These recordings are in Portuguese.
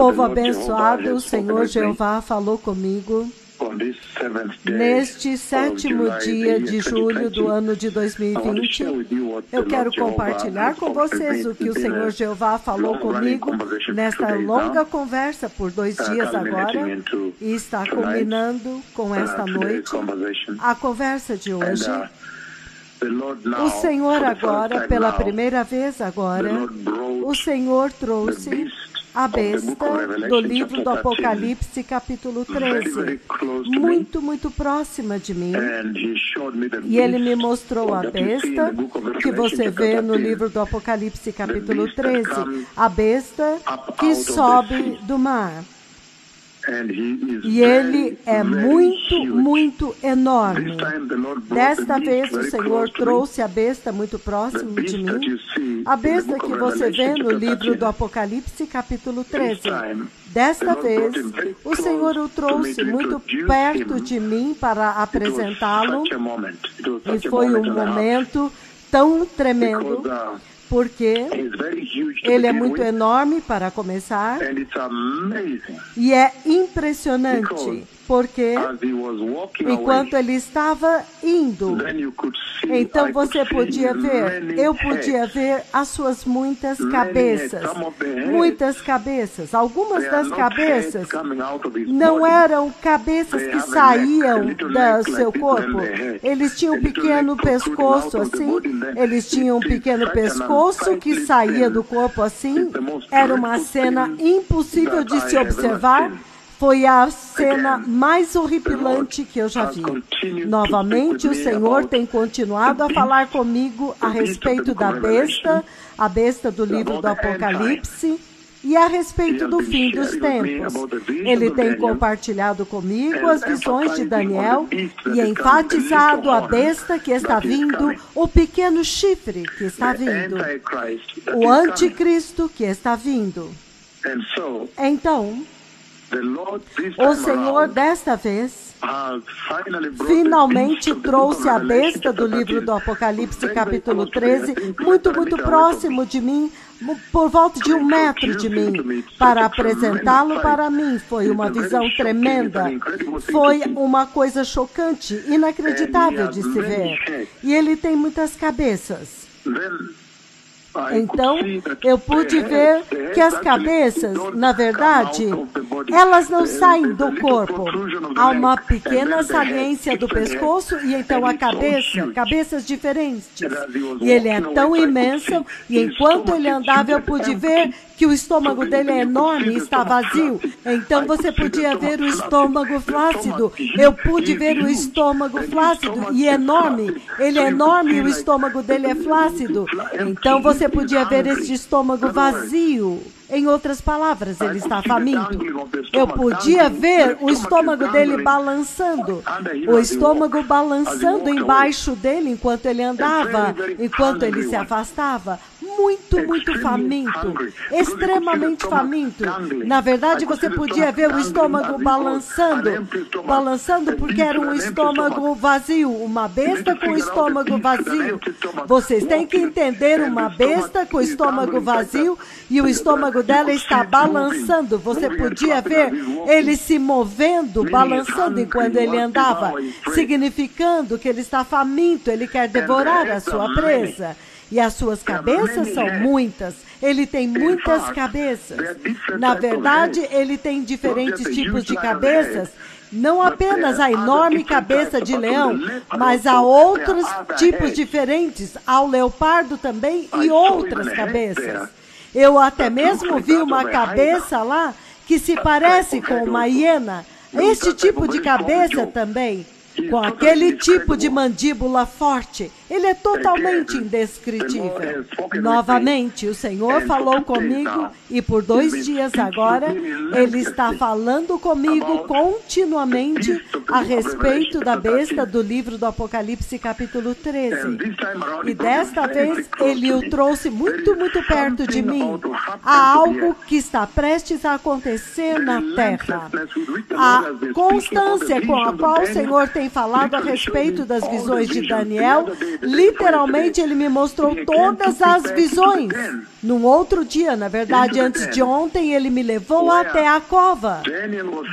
povo abençoado, o Senhor Jeová falou comigo neste 7º dia de julho do ano de 2020. Eu quero compartilhar com vocês o que o Senhor Jeová falou comigo nesta longa conversa por 2 dias agora, e está culminando com esta noite a conversa de hoje. O Senhor agora, pela primeira vez agora, o Senhor trouxe a besta do livro do Apocalipse, capítulo 13, muito próxima de mim. E ele me mostrou a besta que você vê no livro do Apocalipse, capítulo 13, a besta que sobe do mar. E ele é muito enorme. Desta vez o Senhor trouxe a besta muito próximo de mim. A besta que você vê no livro do Apocalipse, capítulo 13. Desta vez, o Senhor o trouxe muito perto de mim para apresentá-lo. E foi um momento tão tremendo, porque ele é muito enorme para começar, e é impressionante, porque enquanto ele estava indo, então você podia ver, eu podia ver as suas muitas cabeças. Algumas das cabeças não eram cabeças que saíam do seu corpo. Eles tinham um pequeno pescoço assim, eles tinham um pequeno pescoço que saía do corpo assim. Era uma cena impossível de se observar. Foi a cena mais horripilante que eu já vi. Novamente, o Senhor tem continuado a falar comigo a respeito da besta, a besta do livro do Apocalipse, e a respeito do fim dos tempos. Ele tem compartilhado comigo as visões de Daniel e enfatizado a besta que está vindo, o pequeno chifre que está vindo, o anticristo que está vindo. Então, o Senhor, desta vez, finalmente trouxe a besta do livro do Apocalipse, capítulo 13, muito próximo de mim, por volta de 1 metro de mim, para apresentá-lo para mim. Foi uma visão tremenda, foi uma coisa chocante, inacreditável de se ver. E ele tem muitas cabeças. Então, eu pude ver que as cabeças, na verdade, elas não saem do corpo. Há uma pequena saliência do pescoço e então a cabeça, cabeças diferentes. E ele é tão imenso, e enquanto ele andava eu pude ver que o estômago dele é enorme e está vazio. Então você podia ver o estômago flácido. Eu pude ver o estômago flácido e enorme. Ele é enorme e o estômago dele é flácido. Então você podia ver este estômago vazio. Em outras palavras, ele está faminto. Eu podia ver o estômago dele balançando. O estômago balançando embaixo dele enquanto ele andava, enquanto ele se afastava. Muito faminto. Extremamente faminto. Na verdade, você podia ver o estômago balançando. Balançando porque era um estômago vazio. Uma besta com estômago vazio. Vocês têm que entender, uma besta com estômago vazio e o estômago dela está balançando. Você podia ver ele se movendo, balançando enquanto ele andava, significando que ele está faminto, ele quer devorar a sua presa. E as suas cabeças são muitas. Ele tem muitas cabeças. Na verdade, ele tem diferentes tipos de cabeças. Não apenas a enorme cabeça de leão, mas há outros tipos diferentes. Há o leopardo também e outras cabeças. Eu até mesmo vi uma cabeça lá que se parece com uma hiena. Este tipo de cabeça também, com aquele tipo de mandíbula forte. Ele é totalmente indescritível. Novamente, o Senhor falou comigo e por 2 dias agora, Ele está falando comigo continuamente a respeito da besta do livro do Apocalipse, capítulo 13. E desta vez, Ele o trouxe muito perto de mim. Há algo que está prestes a acontecer na terra. A constância com a qual o Senhor tem falado a respeito das visões de Daniel Literalmente, ele me mostrou todas as visões. Num outro dia, na verdade, antes de ontem, ele me levou até a cova.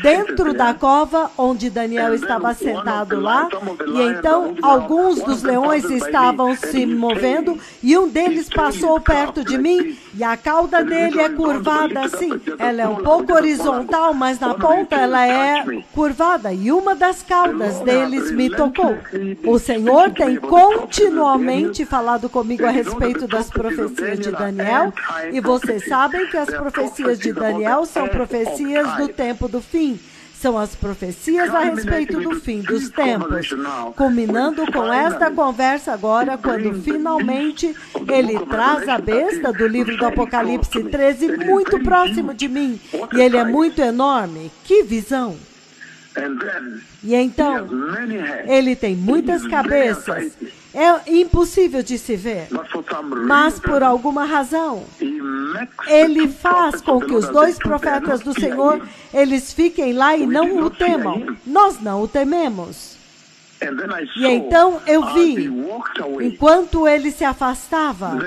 Dentro da cova, onde Daniel estava sentado lá, e então alguns dos leões estavam se movendo, e um deles passou perto de mim, e a cauda dele é curvada assim. Ela é um pouco horizontal, mas na ponta ela é curvada, e uma das caudas deles me tocou. O Senhor tem continuamente falado comigo a respeito das profecias de Daniel, e vocês sabem que as profecias de Daniel são profecias do tempo do fim. São as profecias a respeito do fim dos tempos. Culminando com esta conversa agora, quando finalmente ele traz a besta do livro do Apocalipse 13 muito próximo de mim. E ele é muito enorme. Que visão! E então, ele tem muitas cabeças. É impossível de se ver. Mas, por alguma razão, ele faz com que os dois profetas do Senhor, eles fiquem lá e não o temam. Nós não o tememos. E então eu vi, enquanto ele se afastava,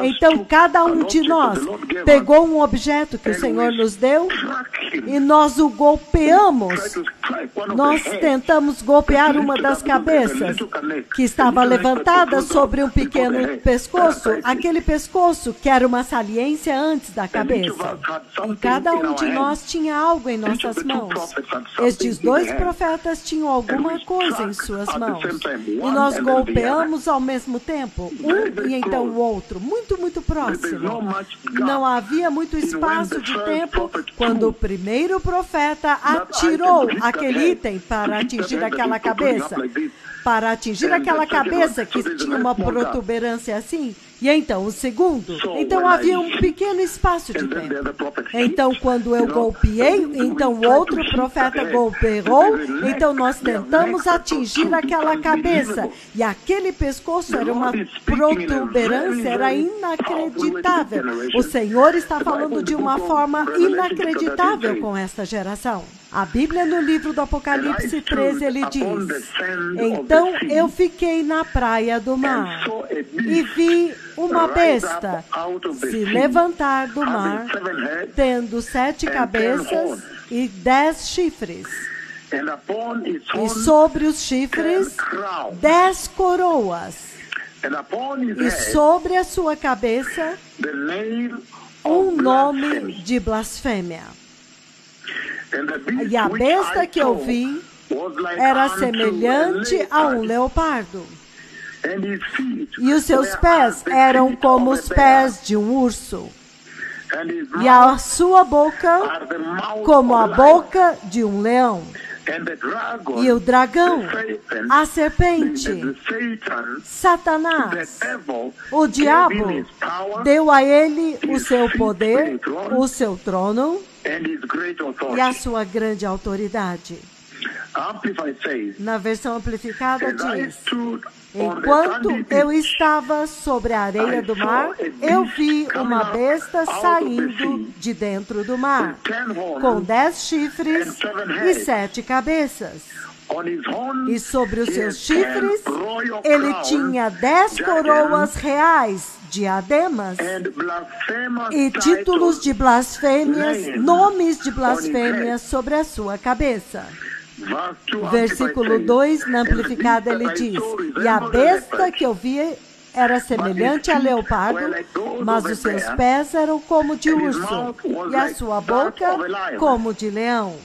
então cada um de nós pegou um objeto que o Senhor nos deu e nós o golpeamos. Nós tentamos golpear uma das cabeças que estava levantada sobre um pequeno pescoço, aquele pescoço que era uma saliência antes da cabeça. E cada um de nós tinha algo em nossas mãos. Estes dois profetas tinham alguma coisa em suas mãos. E nós golpeamos ao mesmo tempo, um e então o outro, muito, muito próximo. Não havia muito espaço de tempo quando o primeiro profeta atirou aquele item para atingir aquela cabeça. Para atingir aquela cabeça que tinha uma protuberância assim. E então, o segundo. Então, havia um pequeno espaço de tempo. Então, quando eu golpeei, então o outro profeta golpeou. Então, nós tentamos atingir aquela cabeça. E aquele pescoço era uma protuberância, era inacreditável. O Senhor está falando de uma forma inacreditável com esta geração. A Bíblia, no livro do Apocalipse 13, ele diz: então eu fiquei na praia do mar e vi uma besta se levantar do mar, tendo 7 cabeças e 10 chifres. E sobre os chifres, 10 coroas. E sobre a sua cabeça, um nome de blasfêmia. E a besta que eu vi era semelhante a um leopardo. E os seus pés eram como os pés de um urso. E a sua boca como a boca de um leão. E o dragão, a serpente, Satanás, o diabo, deu a ele o seu poder, o seu trono e a sua grande autoridade. Na versão amplificada diz: enquanto eu estava sobre a areia do mar, eu vi uma besta saindo de dentro do mar, com 10 chifres e 7 cabeças. E sobre os seus chifres, ele tinha 10 coroas reais, diademas, e títulos de blasfêmias, nomes de blasfêmias sobre a sua cabeça. Versículo 2, na amplificada, ele diz: e a besta que eu vi era semelhante a leopardo, mas os seus pés eram como de urso, e a sua boca como de leão.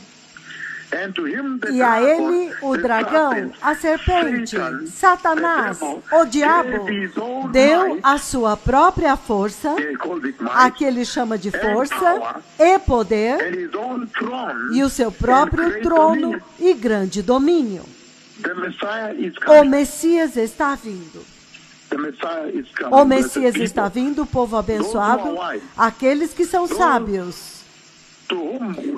E a ele, o dragão, a serpente, Satanás, o diabo, deu a sua própria força, a que ele chama de força, e poder, e o seu próprio trono e grande domínio. O Messias está vindo. O Messias está vindo, povo abençoado, aqueles que são sábios.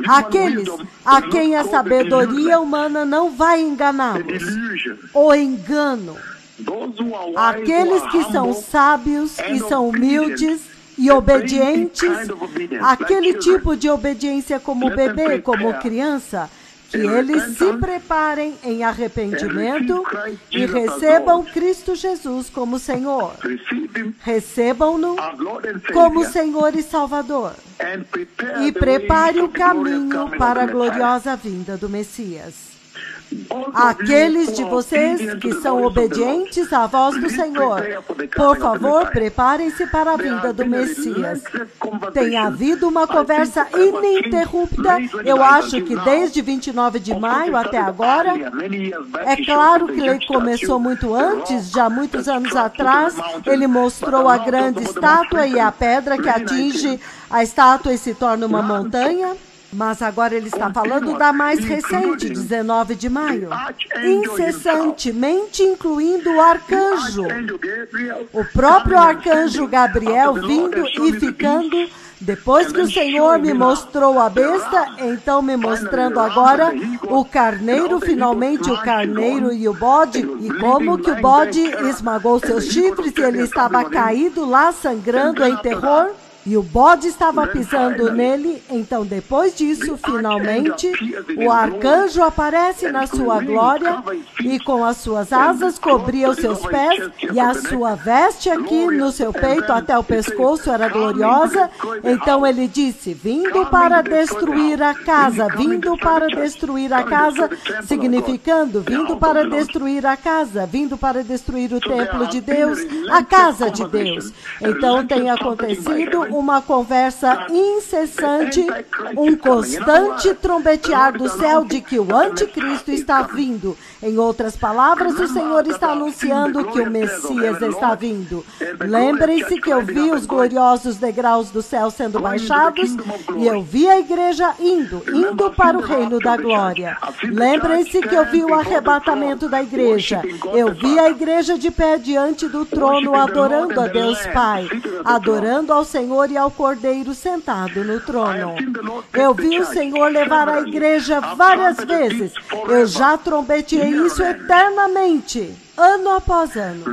Aqueles a quem a sabedoria humana não vai enganá-los. O engano. Aqueles que são sábios e são humildes e obedientes. Aquele tipo de obediência como bebê, como criança, que eles se preparem em arrependimento e recebam Cristo Jesus como Senhor. Recebam-no como Senhor e Salvador. E prepare o caminho para a gloriosa vinda do Messias. Aqueles de vocês que são obedientes à voz do Senhor, por favor, preparem-se para a vinda do Messias. Tem havido uma conversa ininterrupta, eu acho que desde 29 de maio até agora. É claro que ele começou muito antes, já muitos anos atrás. Ele mostrou a grande estátua e a pedra que atinge a estátua e se torna uma montanha. Mas agora ele está falando da mais recente, 19 de maio. Incessantemente incluindo o arcanjo. O próprio arcanjo Gabriel vindo e ficando. Depois que o Senhor me mostrou a besta, então me mostrando agora o carneiro, finalmente o carneiro e o bode. E como que o bode esmagou seus chifres e ele estava caído lá, sangrando em terror. E o bode estava pisando nele, então depois disso, finalmente, o arcanjo aparece na sua glória e com as suas asas cobria os seus pés e a sua veste aqui no seu peito até o pescoço era gloriosa. Então ele disse, vindo para destruir a casa, vindo para destruir a casa, significando, vindo para destruir a casa, vindo para destruir o templo de Deus, a casa de Deus. Então tem acontecido uma conversa incessante, um constante trombetear do céu de que o anticristo está vindo. Em outras palavras, o Senhor está anunciando que o Messias está vindo. Lembrem-se que eu vi os gloriosos degraus do céu sendo baixados e eu vi a igreja indo para o reino da glória. Lembrem-se que eu vi o arrebatamento da igreja. Eu vi a igreja de pé diante do trono adorando a Deus Pai, adorando ao Senhor e ao Cordeiro sentado no trono. Eu vi o Senhor levar a igreja várias vezes. Eu já trombeteei isso eternamente, ano após ano.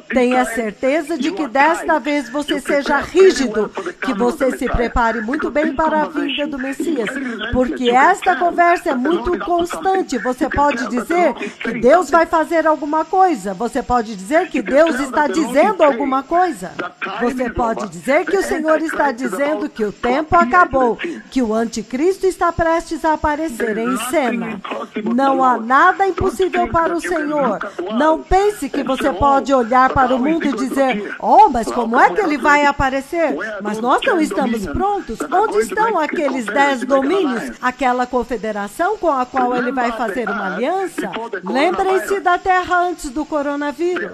Tenha certeza de que desta vez você seja rígido, que você se prepare muito bem para a vinda do Messias, porque esta conversa é muito constante. Você pode dizer que Deus vai fazer alguma coisa, você pode dizer que Deus está dizendo alguma coisa, você pode dizer que o Senhor está dizendo que o tempo acabou, que o anticristo está prestes a aparecer em cena. Não há nada impossível para o Senhor. Não pense que você pode olhar para o mundo e dizer, oh, mas como é que ele vai aparecer? Mas nós não estamos prontos. Onde estão aqueles 10 domínios? Aquela confederação com a qual ele vai fazer uma aliança? Lembrem-se da Terra antes do coronavírus.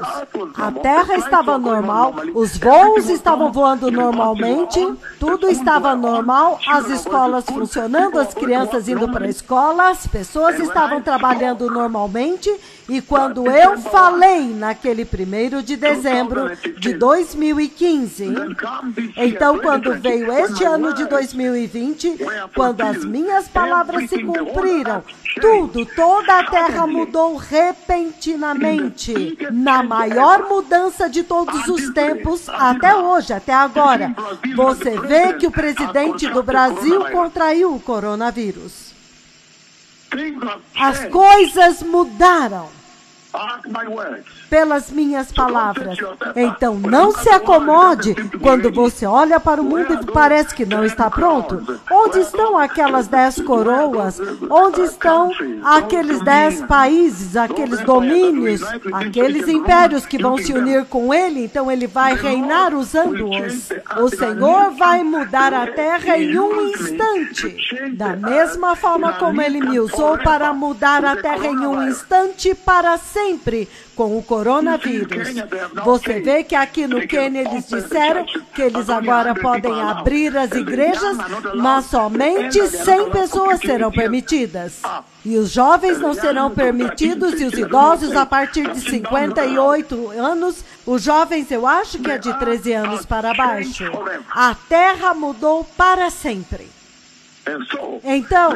A Terra estava normal, os voos estavam voando normalmente, tudo estava normal, as escolas funcionando, as crianças indo para a escola, as pessoas estavam trabalhando normalmente. E quando eu falei naquele 1º de dezembro de 2015, então quando veio este ano de 2020, quando as minhas palavras se cumpriram, toda a terra mudou repentinamente, na maior mudança de todos os tempos, até hoje, até agora. Você vê que o presidente do Brasil contraiu o coronavírus. As coisas mudaram pelas minhas palavras. Então, não se acomode quando você olha para o mundo e parece que não está pronto. Onde estão aquelas 10 coroas? Onde estão aqueles 10 países, aqueles domínios, aqueles impérios que vão se unir com ele? Então, ele vai reinar usando-os. O Senhor vai mudar a terra em um instante. Da mesma forma como ele me usou para mudar a terra em um instante para sempre com o coronavírus. Você vê que aqui no Quênia eles disseram que eles agora podem abrir as igrejas, mas somente 100 pessoas serão permitidas. E os jovens não serão permitidos e os idosos a partir de 58 anos, os jovens eu acho que é de 13 anos para baixo. A terra mudou para sempre. Então,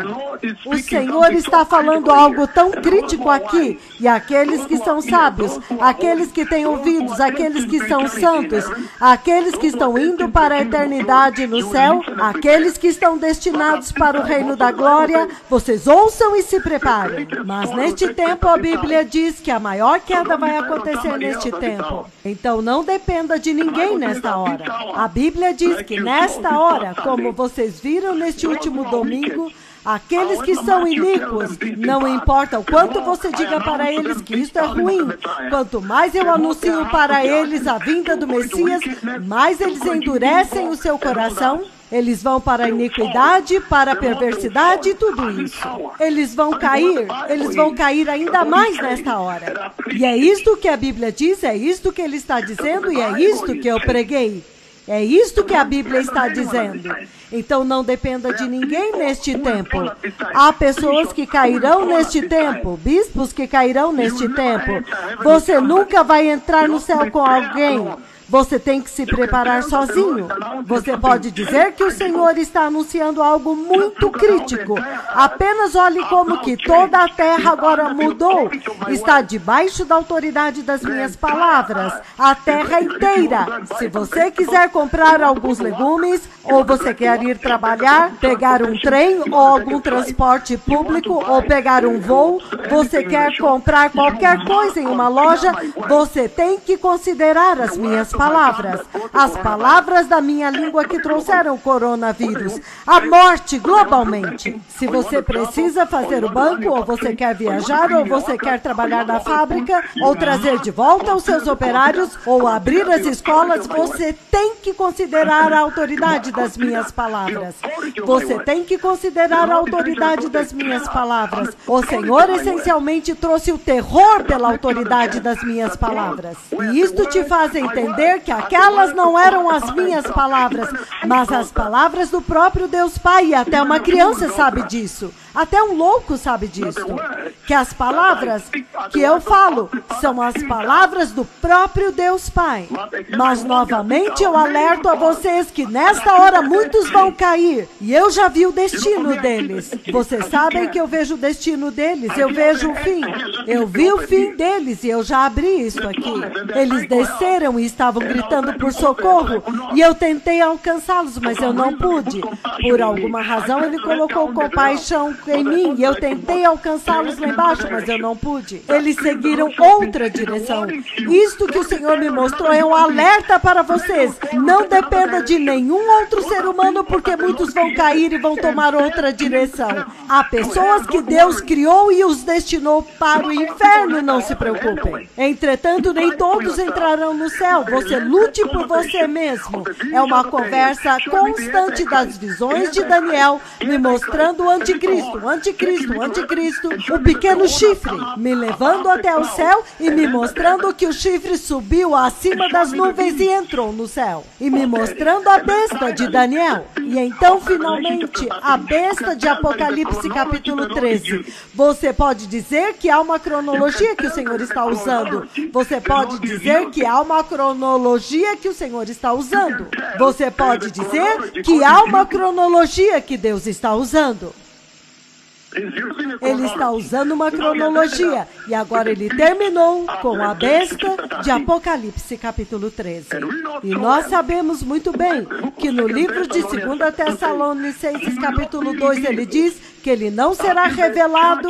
o Senhor está falando algo tão crítico aqui, e aqueles que são sábios, aqueles que têm ouvidos, aqueles que são santos, aqueles que estão indo para a eternidade no céu, aqueles que estão destinados para o reino da glória, vocês ouçam e se preparem. Mas neste tempo a Bíblia diz que a maior queda vai acontecer neste tempo. Então não dependa de ninguém nesta hora. A Bíblia diz que nesta hora, como vocês viram neste último domingo, aqueles que são iníquos, não importa o quanto você diga para eles que isto é ruim, quanto mais eu anuncio para eles a vinda do Messias, mais eles endurecem o seu coração. Eles vão para a iniquidade, para a perversidade e tudo isso. Eles vão cair ainda mais nesta hora. E é isto que a Bíblia diz, é isto que ele está dizendo e é isto que eu preguei. É isto que a Bíblia está dizendo. Então não dependa de ninguém neste tempo. Há pessoas que cairão neste tempo, bispos que cairão neste tempo. Você nunca vai entrar no céu com alguém. Você tem que se preparar sozinho. Você pode dizer que o Senhor está anunciando algo muito crítico. Apenas olhe como que toda a terra agora mudou. Está debaixo da autoridade das minhas palavras. A terra inteira. Se você quiser comprar alguns legumes, ou você quer ir trabalhar, pegar um trem, ou algum transporte público, ou pegar um voo, você quer comprar qualquer coisa em uma loja, você tem que considerar as minhas palavras, as palavras da minha língua que trouxeram o coronavírus, a morte globalmente. Se você precisa fazer o banco, ou você quer viajar, ou você quer trabalhar na fábrica, ou trazer de volta os seus operários, ou abrir as escolas, você tem que considerar a autoridade das minhas palavras. Você tem que considerar a autoridade das minhas palavras. O Senhor essencialmente trouxe o terror pela autoridade das minhas palavras. E isto te faz entender que aquelas não eram as minhas palavras, mas as palavras do próprio Deus Pai, e até uma criança sabe disso. Até um louco sabe disso. Que as palavras que eu falo são as palavras do próprio Deus Pai. Mas novamente eu alerto a vocês que nesta hora muitos vão cair. E eu já vi o destino deles. Vocês sabem que eu vejo o destino deles. Eu vejo o fim. Eu vi o fim deles e eu já abri isso aqui. Eles desceram e estavam gritando por socorro. E eu tentei alcançá-los, mas eu não pude. Por alguma razão ele colocou compaixão em mim e eu tentei alcançá-los lá embaixo, mas eu não pude. Eles seguiram outra direção. Isto que o Senhor me mostrou é um alerta para vocês. Não dependa de nenhum outro ser humano, porque muitos vão cair e vão tomar outra direção. Há pessoas que Deus criou e os destinou para o inferno, não se preocupem. Entretanto, nem todos entrarão no céu. Você lute por você mesmo. É uma conversa constante das visões de Daniel, me mostrando o anticristo, o pequeno chifre, me levando até o céu e me mostrando que o chifre subiu acima das nuvens e entrou no céu. E me mostrando a besta de Daniel. E então, finalmente, a besta de Apocalipse capítulo 13. Você pode dizer que há uma cronologia que o Senhor está usando. Você pode dizer que há uma cronologia que o Senhor está usando. Você pode dizer que há uma cronologia que Deus está usando. Ele está usando uma cronologia. E agora ele terminou com a besta de Apocalipse capítulo 13. E nós sabemos muito bem que no livro de 2 Tessalonicenses capítulo 2 ele diz que ele não será revelado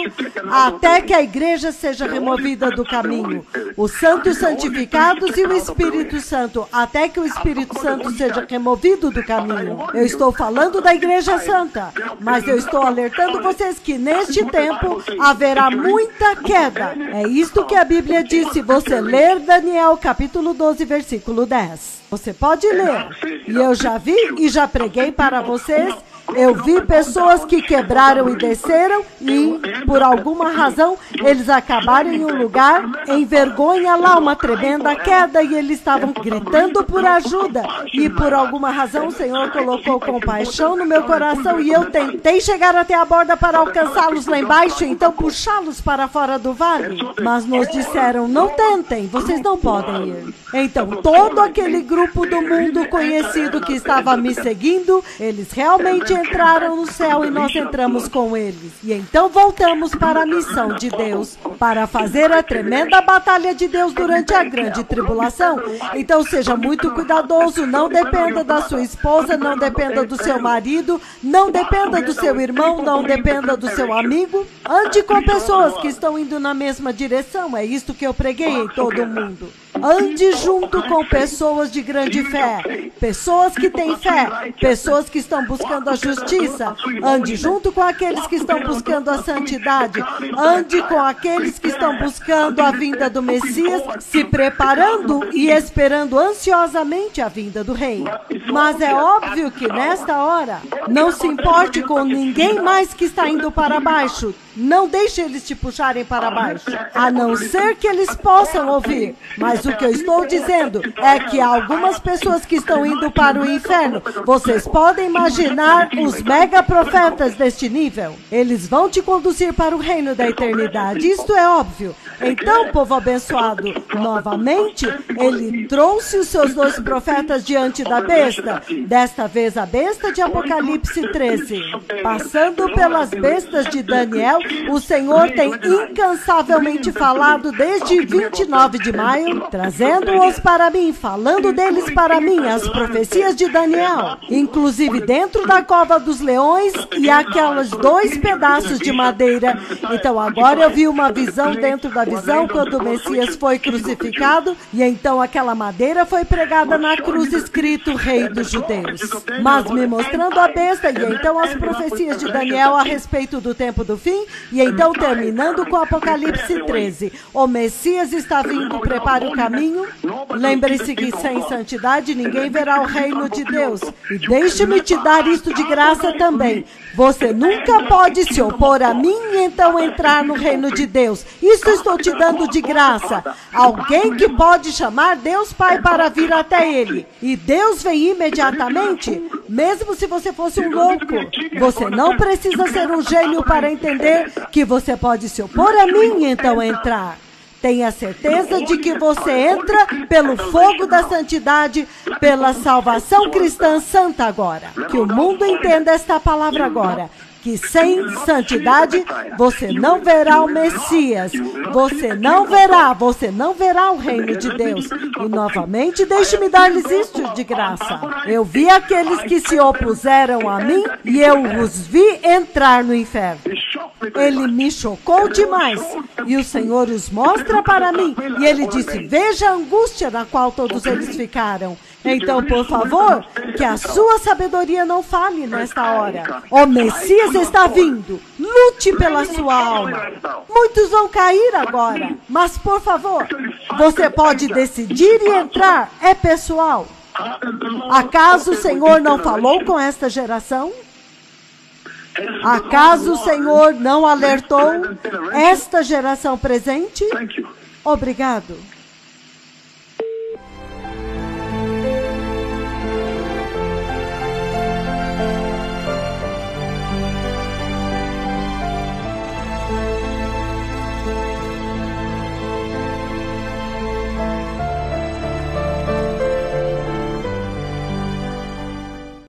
até que a igreja seja removida do caminho. Os santos santificados e o Espírito Santo, até que o Espírito Santo seja removido do caminho. Eu estou falando da igreja santa, mas eu estou alertando vocês que neste tempo haverá muita queda. É isto que a Bíblia diz se você ler Daniel capítulo 12, versículo 10. Você pode ler. E eu já vi e já preguei para vocês. Eu vi pessoas que quebraram e desceram e, por alguma razão, eles acabaram em um lugar em vergonha lá, uma tremenda queda, e eles estavam gritando por ajuda. E, por alguma razão, o Senhor colocou compaixão no meu coração e eu tentei chegar até a borda para alcançá-los lá embaixo e então puxá-los para fora do vale. Mas nos disseram, não tentem, vocês não podem ir. Então, todo aquele grupo do mundo conhecido que estava me seguindo, eles realmente entraram no céu e nós entramos com eles. E então voltamos para a missão de Deus, para fazer a tremenda batalha de Deus durante a grande tribulação. Então seja muito cuidadoso, não dependa da sua esposa, não dependa do seu marido, não dependa do seu irmão, não dependa do seu amigo. Ande com pessoas que estão indo na mesma direção, é isto que eu preguei em todo o mundo. Ande junto com pessoas de grande fé, pessoas que têm fé, pessoas que estão buscando a justiça. Ande junto com aqueles que estão buscando a santidade. Ande com aqueles que estão buscando a vinda do Messias, se preparando e esperando ansiosamente a vinda do Rei. Mas é óbvio que nesta hora, não se importe com ninguém mais que está indo para baixo. Não deixe eles te puxarem para baixo, a não ser que eles possam ouvir. Mas o que eu estou dizendo é que há algumas pessoas que estão indo para o inferno. Vocês podem imaginar os mega profetas deste nível? Eles vão te conduzir para o reino da eternidade. Isto é óbvio. Então, povo abençoado, novamente, ele trouxe os seus 2 profetas diante da besta. Desta vez a besta de Apocalipse 13. Passando pelas bestas de Daniel, o Senhor tem incansavelmente falado desde 29 de maio, trazendo-os para mim, falando deles para mim, as profecias de Daniel, inclusive dentro da cova dos leões e aquelas 2 pedaços de madeira. Então agora eu vi uma visão dentro da visão quando o Messias foi crucificado e então aquela madeira foi pregada na cruz escrito Rei dos Judeus. Mas me mostrando a besta e então as profecias de Daniel a respeito do tempo do fim e então terminando com Apocalipse 13. O Messias está vindo, prepare o caminho. Lembre-se que sem santidade ninguém verá o reino de Deus. E deixe-me te dar isto de graça também. Você nunca pode se opor a mim e então entrar no reino de Deus. Isso estou te dando de graça. Alguém que pode chamar Deus Pai para vir até Ele. E Deus vem imediatamente, mesmo se você fosse um louco. Você não precisa ser um gênio para entender que você pode se opor a mim e então entrar. Tenha certeza de que você entra pelo fogo da santidade, pela salvação cristã santa agora. Que o mundo entenda esta palavra agora. Que sem santidade você não verá o Messias. Você não verá o reino de Deus. E novamente, deixe-me dar-lhes isto de graça. Eu vi aqueles que se opuseram a mim e eu os vi entrar no inferno. Ele me chocou demais. E o Senhor os mostra para mim. E ele disse, veja a angústia na qual todos eles ficaram. Então, por favor, que a sua sabedoria não fale nesta hora. O Messias está vindo. Lute pela sua alma. Muitos vão cair agora. Mas, por favor, você pode decidir e entrar. É pessoal. Acaso o Senhor não falou com esta geração? Acaso o Senhor não alertou esta geração presente? Obrigado.